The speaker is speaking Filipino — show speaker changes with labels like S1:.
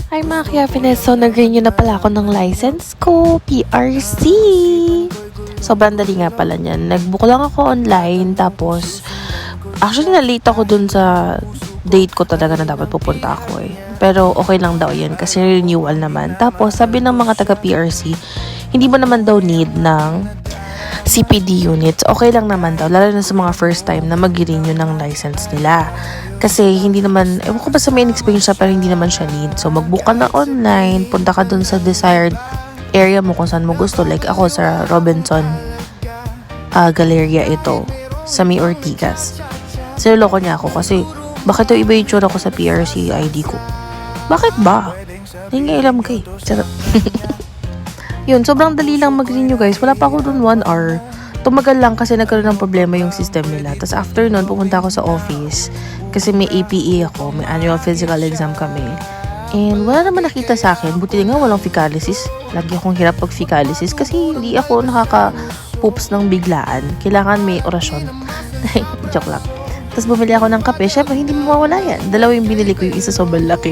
S1: Hi mga ka-Happiness! So, nag-renew na pala ako ng license ko, PRC! Sobrang dali nga pala niyan. Nag-book lang ako online, tapos actually na-late ako dun sa date ko talaga na dapat pupunta ako eh. Pero okay lang daw yan kasi renewal naman. Tapos sabi ng mga taga-PRC, hindi mo naman daw need ng CPD units. Okay lang naman daw, lalo na sa mga first time na mag-renew ng license nila. Kasi hindi naman, ewan ko ba sa main experience siya, pero hindi naman siya need. So magbook ka na online, punta ka dun sa desired area mo kung saan mo gusto. Like ako sa Robinson Galleria ito, sa May Ortigas. Sinuloko niya ako kasi bakit iba yung tsura ko sa PRC ID ko? Bakit ba? Hindi nga alam ko eh. Charot. Yun, sobrang dali lang mag-renew guys. Wala pa ako dun 1 hour. Tumagal lang kasi nagkaroon ng problema yung system nila. Tapos after nun, pupunta ako sa office. Kasi may APE ako. May annual physical exam kami. And wala naman nakita sa akin. Buti nga walang fecalysis. Lagi akong hirap pag fecalysis kasi hindi ako nakaka-poops ng biglaan. Kailangan may orasyon. Joke lang. Tapos bumili ako ng kape. Syempre, hindi mawawala yan. 2 yung binili ko, yung isa sobrang laki.